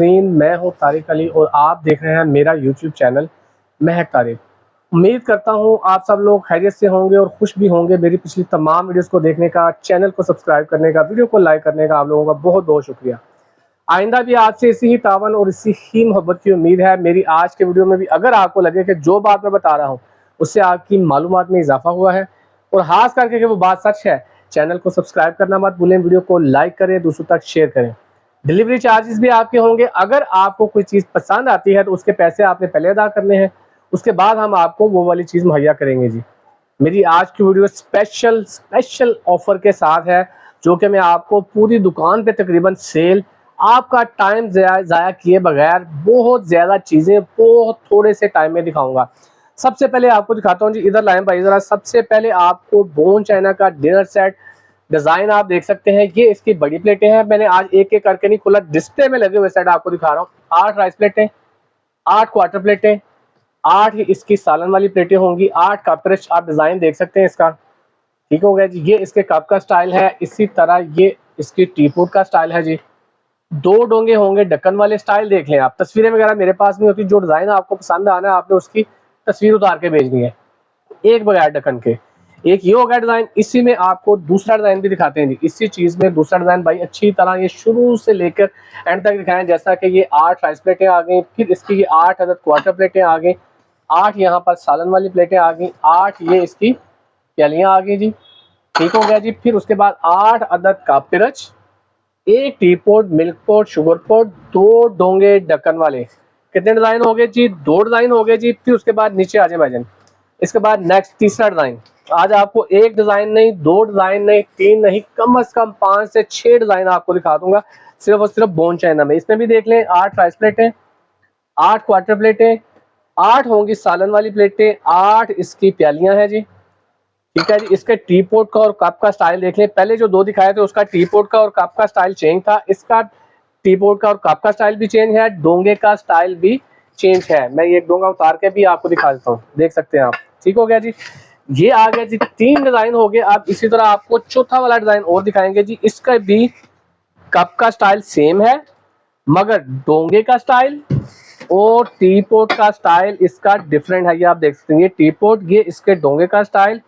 नाज़रीन, मैं हूं तारिक अली और आप देख रहे हैं मेरा यूट्यूब चैनल महक तारिक। उम्मीद करता हूं आप सब लोग खैरियत से होंगे और खुश भी होंगे। मेरी पिछली तमाम वीडियोस को देखने का, चैनल को सब्सक्राइब करने का, वीडियो को लाइक करने का आप लोगों का बहुत बहुत शुक्रिया। आइंदा भी आपसे इसी ही तावन और इसी ही मोहब्बत की उम्मीद है। मेरी आज के वीडियो में भी अगर आपको लगे कि जो बात मैं बता रहा हूँ उससे आपकी मालूमात में इजाफा हुआ है और खास करके कि वो बात सच है, चैनल को सब्सक्राइब करना मत भूलें, वीडियो को लाइक करें, दूसरों तक शेयर करें। डिलीवरी चार्जेस भी आपके होंगे। अगर आपको कोई चीज़ पसंद आती है तो उसके पैसे आपने पहले अदा करने हैं, उसके बाद हम आपको वो वाली चीज़ मुहैया करेंगे जी। मेरी आज की वीडियो स्पेशल ऑफर के साथ है, जो कि मैं आपको पूरी दुकान पे तकरीबन सेल, आपका टाइम ज़ाया किए बगैर बहुत ज़्यादा चीज़ें बहुत थोड़े से टाइम में दिखाऊंगा। सबसे पहले आपको दिखाता हूँ जी, इधर लाएं भाई ज़रा। सबसे पहले आपको बोन चाइना का डिनर सेट डिज़ाइन आप देख सकते हैं। ये इसकी बड़ी प्लेटें हैं। मैंने आज एक एक करके नहीं खुला, डिस्प्ले में लगे हुए सेट आपको दिखा रहा हूँ। 8 राइस प्लेटें, 8 क्वार्टर प्लेटें, 8 इसकी सालन वाली प्लेटें होंगी, 8 कप रिच आप डिज़ाइन देख सकते हैं इसका। ठीक हो गया जी। ये इसके कप का स्टाइल है। इसी तरह ये इसकी टी पोट का स्टाइल है जी। 2 डोंगे होंगे ढक्कन वाले। स्टाइल देख लें आप, तस्वीरें वगैरह मेरे पास नहीं होती। जो डिज़ाइन आपको पसंद आना है आपने उसकी तस्वीर उतार के भेजनी है, एक बगैर ढक्कन के। एक ये हो गया डिजाइन। इसी में आपको दूसरा डिजाइन भी दिखाते हैं जी। इसी चीज में दूसरा डिजाइन भाई अच्छी तरह ये शुरू से लेकर एंड तक दिखाएं। जैसा कि ये 8 राइस प्लेटें आ गई, फिर इसकी ये 8 अदद क्वार्टर प्लेटें आ गई, 8 यहाँ पर सालन वाली प्लेटें आ गई, 8 ये इसकी प्यालियां आ गई जी। ठीक हो गया जी। फिर उसके बाद 8 अदद कप पिरच, एक tea pot, milk pot, sugar pot, 2 डोंगे ढक्कन वाले। कितने डिजाइन हो गए जी? 2 डिजाइन हो गए जी। फिर उसके बाद नीचे आ जाए भाईजान। इसके बाद नेक्स्ट तीसरा डिजाइन। आज आपको एक डिजाइन नहीं, 2 डिजाइन नहीं, 3 नहीं, कम से कम 5 से 6 डिजाइन आपको दिखा दूंगा सिर्फ और सिर्फ बोन चाइना में। इसमें भी देख लें, 8 राइस प्लेटें, 8 क्वार्टर प्लेटें, 8 होंगी सालन वाली प्लेटें, 8 इसकी प्यालियां हैं जी। ठीक है जी। इसके टी पोट का और कप का स्टाइल देख लें। पहले जो 2 दिखाए थे उसका टी पोट का और कप का स्टाइल चेंज था। इसका टी पोट का और कप का स्टाइल भी चेंज है, डोंगे का स्टाइल भी चेंज है। मैं ये डोंगा उतार के भी आपको दिखा देता हूँ, देख सकते हैं आप। ठीक हो गया जी। ये आ गया जी, 3 डिजाइन हो गए। अब इसी तरह आपको चौथा वाला डिजाइन और दिखाएंगे जी। इसका भी कप का स्टाइल सेम है, मगर डोंगे का स्टाइल और टी पोट का स्टाइल इसका डिफरेंट है। ये आप देख सकते हैं, ये टी पोट, ये इसके डोंगे का स्टाइल।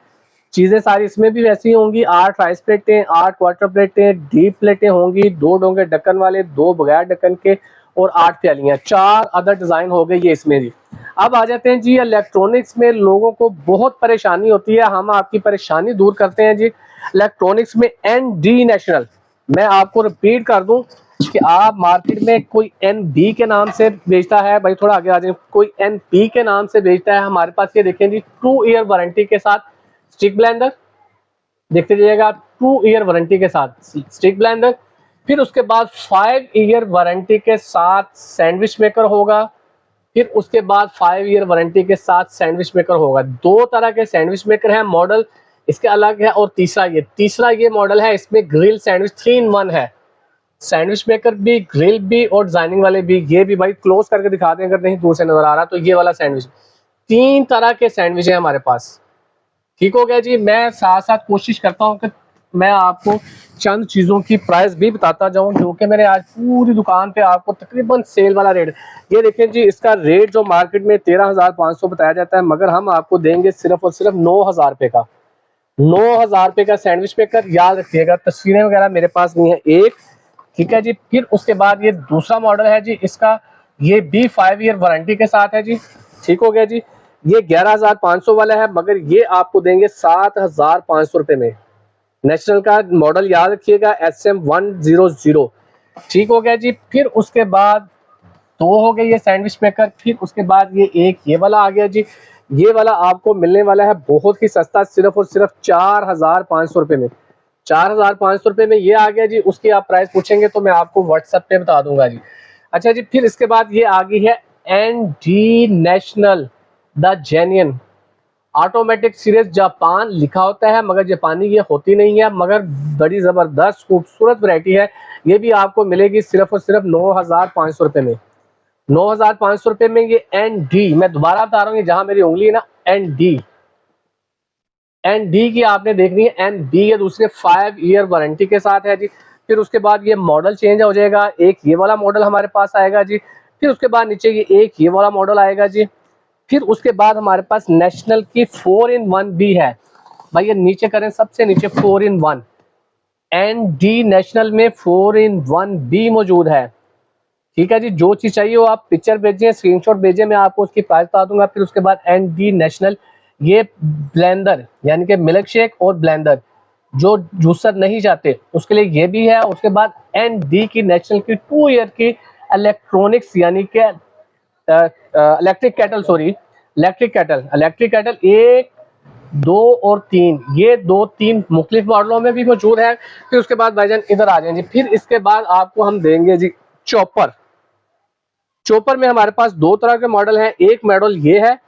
चीजें सारी इसमें भी वैसी होंगी। 8 राइस प्लेटें, 8 क्वार्टर प्लेटें, डीप प्लेटें होंगी, 2 डोंगे ढक्कन वाले, 2 बगैर ढक्कन के और 8 प्यालियां। 4 अदर डिजाइन हो गए ये इसमें भी। अब आ जाते हैं जी इलेक्ट्रॉनिक्स में। लोगों को बहुत परेशानी होती है, हम आपकी परेशानी दूर करते हैं जी। इलेक्ट्रॉनिक्स में ND नेशनल, मैं आपको रिपीट कर दूं कि आप मार्केट में कोई NB के नाम से बेचता है, भाई थोड़ा आगे आ जाए, कोई NP के नाम से बेचता है। हमारे पास ये देखें जी, 2 ईयर वारंटी के साथ स्टिक ब्लेंडर, देखते जाइएगा, 2 ईयर वारंटी के साथ स्टिक ब्लेंडर। फिर उसके बाद 5 ईयर वारंटी के साथ सैंडविच मेकर होगा। फिर उसके बाद 5 ईयर वारंटी के साथ सैंडविच मेकर होगा। 2 तरह के सैंडविच मेकर हैं, मॉडल इसके अलग है। और तीसरा ये मॉडल है, इसमें ग्रिल सैंडविच 3 in 1 है। सैंडविच मेकर भी, ग्रिल भी और डिजाइनिंग वाले भी। ये भी भाई क्लोज करके दिखा दें अगर नहीं दूर से नजर आ रहा तो। ये वाला सैंडविच, 3 तरह के सैंडविच है हमारे पास। ठीक हो गया जी। मैं साथ साथ कोशिश करता हूँ कि मैं आपको चंद चीज़ों की प्राइस भी बताता जाऊँ, जो कि मैंने आज पूरी दुकान पे आपको तकरीबन सेल वाला रेट। ये देखें जी, इसका रेट जो मार्केट में 13,500 बताया जाता है, मगर हम आपको देंगे सिर्फ और सिर्फ 9,000 रुपये का। 9,000 रुपये का सैंडविच पेकर। याद रखिएगा, तस्वीरें वगैरह मेरे पास नहीं है एक। ठीक है जी। फिर उसके बाद ये दूसरा मॉडल है जी इसका, ये भी 5 ईयर वारंटी के साथ है जी। ठीक हो गया जी। ये 11,500 वाला है, मगर ये आपको देंगे 7,500 रुपये में। नेशनल का मॉडल याद रखिएगा, SM100। ठीक हो गया जी। फिर उसके बाद 2 हो गए ये सैंडविच मेकर। फिर उसके बाद ये एक ये वाला आ गया जी। ये वाला आपको मिलने वाला है बहुत ही सस्ता, सिर्फ और सिर्फ 4,500 रुपये में। 4,500 रुपये में ये आ गया जी। उसकी आप प्राइस पूछेंगे तो मैं आपको व्हाट्सएप पे बता दूंगा जी। अच्छा जी। फिर इसके बाद ये आ गई है ND national the genuine automatic series. Japan लिखा होता है मगर जापानी ये होती नहीं है, मगर बड़ी जबरदस्त खूबसूरत वैरायटी है। ये भी आपको मिलेगी सिर्फ और सिर्फ 9,500 रुपये में। 9,500 रुपये में ये ND, मैं दोबारा बता रहा हूँ, जहां मेरी उंगली है ना, ND की आपने देखनी है। NB ये दूसरे 5 ईयर वारंटी के साथ है जी। फिर उसके बाद ये मॉडल चेंज हो जाएगा, एक ये वाला मॉडल हमारे पास आएगा जी। फिर उसके बाद नीचे ये वाला मॉडल आएगा जी। फिर उसके बाद हमारे पास नेशनल की 4-in-1 भी है भाई, ये नीचे करें सबसे नीचे 4-in-1 एंड डी नेशनल में 4-in-1 भी मौजूद है। ठीक है जी, जो चीज चाहिए वो आप पिक्चर भेजें, स्क्रीनशॉट भेजें, मैं आपको उसकी प्राइस बता दूंगा। फिर उसके बाद एंड डी नेशनल, ये ब्लेंडर यानी कि मिल्क शेक और ब्लेंडर जो जूसर नहीं चाहते उसके लिए ये भी है। उसके बाद एंड डी की नेशनल की 2 ईयर की इलेक्ट्रॉनिक्स यानी कि इलेक्ट्रिक केटल 1, 2 और 3, ये 2-3 मुख्तलिफ मॉडलों में भी मौजूद है। फिर उसके बाद भाईजान इधर आ जाएंगे। फिर इसके बाद आपको हम देंगे जी चॉपर में हमारे पास 2 तरह के मॉडल हैं। एक मॉडल ये है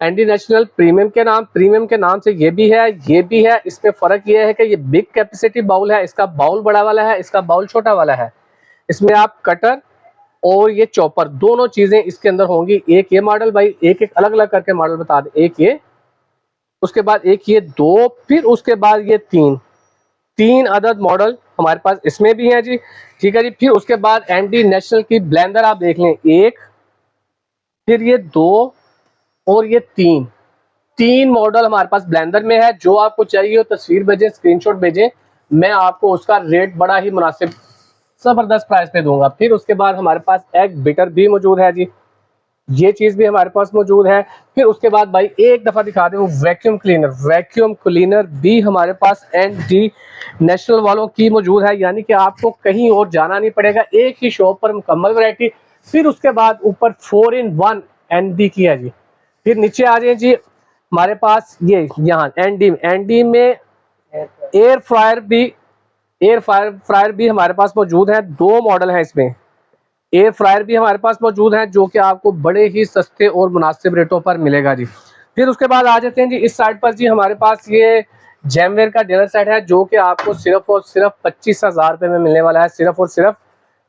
एंडी नेशनल प्रीमियम के नाम से ये भी है। इसमें फर्क ये है कि ये बिग कैपेसिटी बाउल है, इसका बाउल बड़ा वाला है, इसका बाउल छोटा वाला है। इसमें आप कटर और ये चॉपर दोनों चीजें इसके अंदर होंगी। एक ये मॉडल भाई, एक अलग अलग करके मॉडल बता दे, एक ये, उसके बाद एक ये 2, फिर उसके बाद ये 3 अदद मॉडल हमारे पास इसमें भी है जी। ठीक है जी। फिर उसके बाद एंडी नेशनल की ब्लेंडर आप देख लें, 1, फिर ये 2 और ये 3 मॉडल हमारे पास ब्लेंडर में है। जो आपको चाहिए हो तस्वीर भेजें, स्क्रीनशॉट भेजें, मैं आपको उसका रेट बड़ा ही मुनासिब जबरदस्त प्राइस पे दूंगा। फिर उसके बाद हमारे पास एग बिटर भी मौजूद है जी, ये चीज भी हमारे पास मौजूद है। फिर उसके बाद भाई एक दफा दिखा दूं वैक्यूम क्लीनर भी हमारे पास एंड डी नेशनल वालों की मौजूद है, यानी कि आपको कहीं और जाना नहीं पड़ेगा, एक ही शॉप पर मुकम्मल वैरायटी। फिर उसके बाद ऊपर 4-in-1 एंड डी की है जी। फिर नीचे आ जाए जी, हमारे पास ये यहाँ एंड डी में एयर फ्रायर भी हमारे पास मौजूद है। 2 मॉडल हैं इसमें, एयर फ्रायर भी हमारे पास मौजूद है जो कि आपको बड़े ही सस्ते और मुनासिब रेटों पर मिलेगा जी। फिर उसके बाद आ जाते हैं जी इस साइड पर जी, हमारे पास ये जैमवेयर का डिनर सेट है जो कि आपको सिर्फ और सिर्फ 25,000 रुपये में मिलने वाला है। सिर्फ और सिर्फ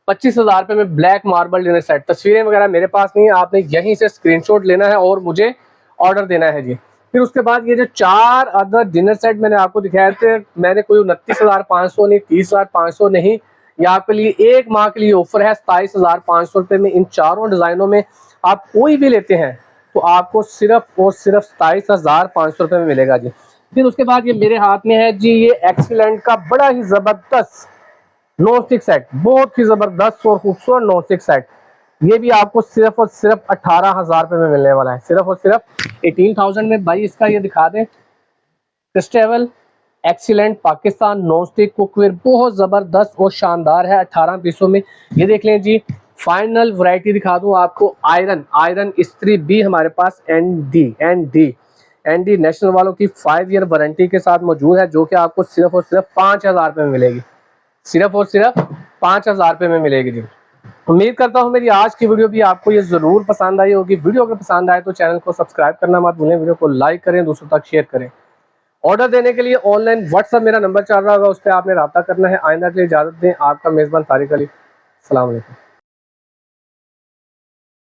25,000 रुपये में ब्लैक मार्बल डिनर सेट। तस्वीरें वगैरह मेरे पास नहीं है, आपने यहीं से स्क्रीनशॉट लेना है और मुझे ऑर्डर देना है जी। फिर उसके बाद ये जो 4 अदर डिनर सेट मैंने आपको दिखाए थे, मैंने कोई 29,500 नहीं, 30,500 नहीं, ये आपके लिए 1 माह के लिए ऑफर है 27,500 रुपये में। इन चारों डिजाइनों में आप कोई भी लेते हैं तो आपको सिर्फ और सिर्फ 27,500 रुपये में मिलेगा जी। फिर उसके बाद ये मेरे हाथ में है जी, ये एक्सीलेंट का बड़ा ही जबरदस्त नॉन स्टिक सेट, बहुत ही जबरदस्त और खूबसूरत नॉन स्टिक सेट। ये भी आपको सिर्फ और सिर्फ 18,000 रुपये में मिलने वाला है, सिर्फ और सिर्फ 18,000 में। भाई इसका ये दिखा दें, क्रिस्टेबल excellent Pakistan non stick cookware, बहुत जबरदस्त और शानदार है 18 पीसों में। ये देख लें जी। फाइनल वैरायटी दिखा दूं आपको, आयरन इस्त्री भी हमारे पास एन डी नेशनल वालों की 5 ईयर वारंटी के साथ मौजूद है, जो कि आपको सिर्फ और सिर्फ 5,000 रुपये में मिलेगी, सिर्फ और सिर्फ 5,000 रुपये में मिलेगी जी। उम्मीद करता हूँ मेरी आज की वीडियो भी आपको ये जरूर पसंद आई होगी। वीडियो अगर पसंद आए तो चैनल को सब्सक्राइब करना मत भूलें, वीडियो को लाइक करें, दूसरों तक शेयर करें। ऑर्डर देने के लिए ऑनलाइन व्हाट्सएप मेरा नंबर चल रहा होगा, उस पर आपने रब्ता करना है। आइंदा के लिए इजाजत दें, आपका मेजबान तारिक अली। अस्सलाम वालेकुम।